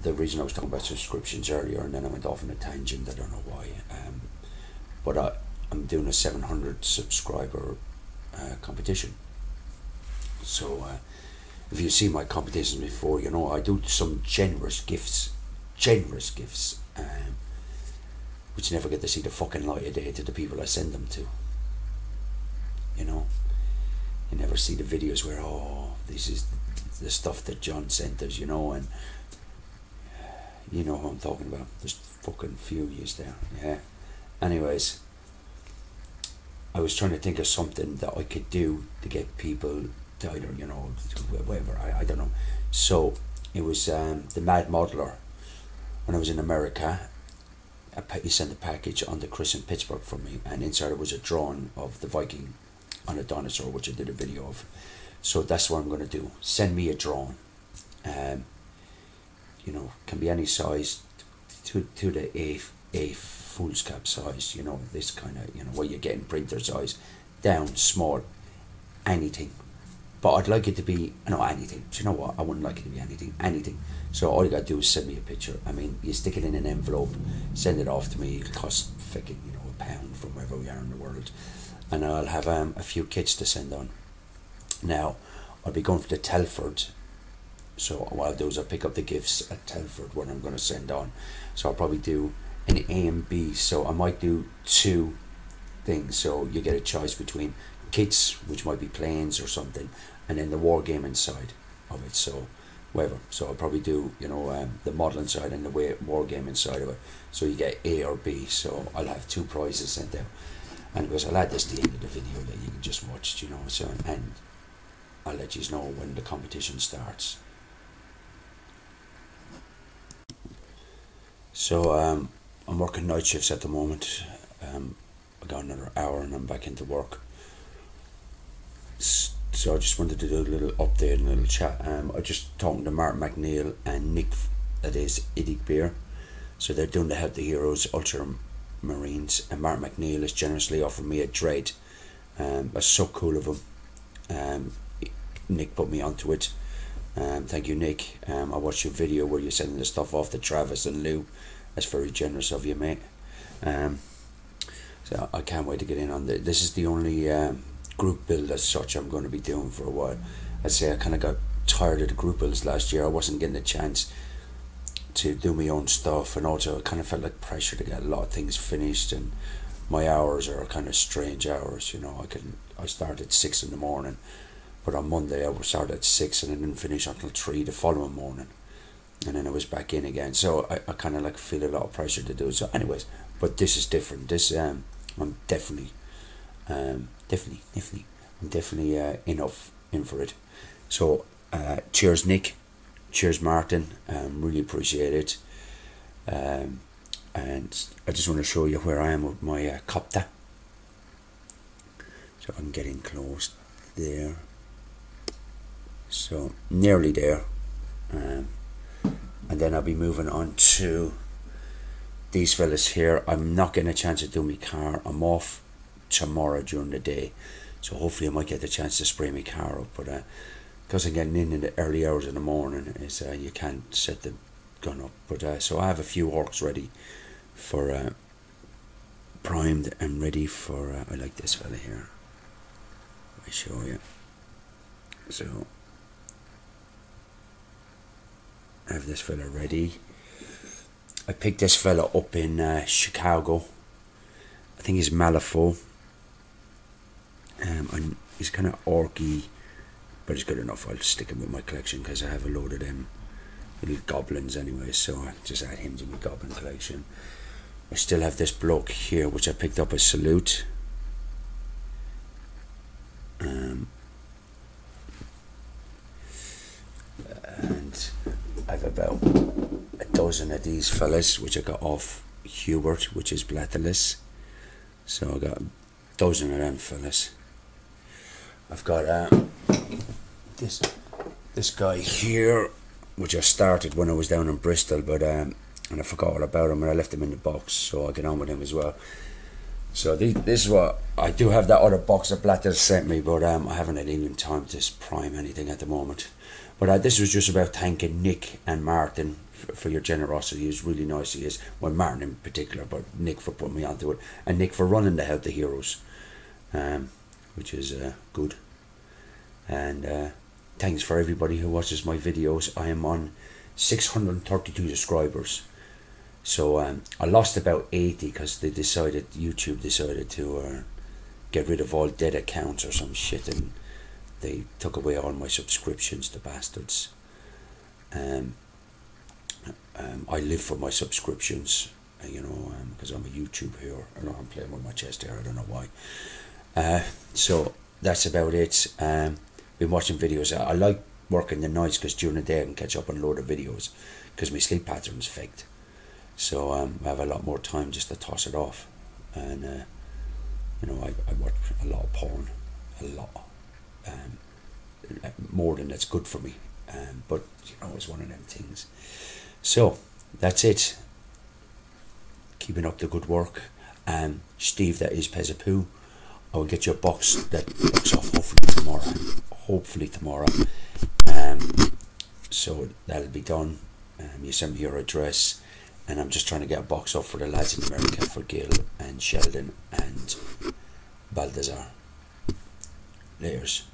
the reason I was talking about subscriptions earlier, and then I went off on a tangent. I don't know why. But I'm doing a 700 subscriber competition. So if you see my competitions before, you know I do some generous gifts, which never get to see the fucking light of day to the people I send them to. You know, you never see the videos where, oh, this is the stuff that John sent us, you know, and you know who I'm talking about. There's fucking few years there, yeah. Anyways, I was trying to think of something that I could do to get people to either, you know, whatever, I don't know. So it was the Mad Modeler. When I was in America, he sent a package on to Chris in Pittsburgh for me, and inside it was a drawing of the Viking on a dinosaur, which I did a video of. So that's what I'm going to do. Send me a drawing. You know, can be any size to the A foolscap size, you know, this kind of, you know, what you're getting printer size, down, small, anything. But I'd like it to be, no, anything. Do you know what? I wouldn't like it to be anything. So all you gotta do is send me a picture. I mean, you stick it in an envelope, send it off to me. It'll cost fucking, you know, £1 from wherever we are in the world. And I'll have a few kits to send on. Now, I'll be going for the Telford. So what I'll do is I'll pick up the gifts at Telford when I'm going to send on. So I'll probably do an A and B. So I might do 2 things. So you get a choice between kits, which might be planes or something, and then the wargaming side of it. So whatever. So I'll probably do, you know, the modelling side and the wargaming side of it. So you get A or B. So I'll have 2 prizes sent out. And because I'll add this to the end of the video that you can just watch, you know. So, and I'll let you know when the competition starts. So I'm working night shifts at the moment. I got another hour and I'm back into work. So I just wanted to do a little update and a little chat. I just talking to Martin McNeil and Nick, that is Idig Beer. So they're doing the Help the Heroes Ultramarines, and Martin McNeil has generously offered me a dread. That's so cool of him. Nick put me onto it. Thank you, Nick. I watched your video where you're sending the stuff off to Travis and Lou. That's very generous of you, mate. So I can't wait to get in on this. Is the only group build as such I'm going to be doing for a while. I'd say I kind of got tired of the group builds last year. I wasn't getting a chance to do my own stuff, and also I kind of felt like pressure to get a lot of things finished, and my hours are kind of strange hours, you know. I start at 6 in the morning, but on Monday I would start at 6 and I didn't finish until 3 the following morning, and then I was back in again. So I kind of like feel a lot of pressure to do it. So anyways, but this is different. This I'm definitely in for it. So cheers, Nick. Cheers, Martin. Really appreciate it. And I just want to show you where I am with my copter. So if I can get in close there. So nearly there. And then I'll be moving on to these fellas here. I'm not getting a chance to do my car. I'm off tomorrow during the day. So hopefully I might get the chance to spray my car up. But because I'm getting in the early hours in the morning, is you can't set the gun up. But so I have a few orcs ready for primed and ready for I like this fella here. I show you. So I have this fella ready. I picked this fella up in Chicago. I think he's Malifaux. And he's kind of orky, but he's good enough. I'll stick him with my collection because I have a load of them little goblins anyway, so I'll just add him to my goblin collection. I still have this bloke here which I picked up as Salute. And I've about a dozen of these fellas which I got off Hubert, which is Blathilus. So I got a dozen of them fellas. I've got this guy here, which I started when I was down in Bristol, but and I forgot all about him and I left him in the box, so I get on with him as well. So this is what I do have, that other box that Blatter sent me, but I haven't had even time to prime anything at the moment. But this was just about thanking Nick and Martin for your generosity. It was really nice. He is, well, Martin in particular, but Nick for putting me onto it, and Nick for running the Healthy Heroes, which is good. And thanks for everybody who watches my videos. I am on 632 subscribers. So I lost about 80 because YouTube decided to get rid of all dead accounts or some shit, and they took away all my subscriptions, the bastards. I live for my subscriptions, because I'm a YouTube hero. I know I'm playing with my chest here, I don't know why. So that's about it. Been watching videos. I like working the nights because during the day I can catch up on a load of videos because my sleep pattern's faked. So I have a lot more time just to toss it off, and I watch a lot of porn, a lot, more than that's good for me, but it's one of them things. So that's it. Keeping up the good work. Steve, that is Pezapoo. I will get you a box off hopefully tomorrow. So that'll be done. You send me your address, and I'm just trying to get a box up for the lads in America, for Gil and Sheldon and Balthazar. Layers.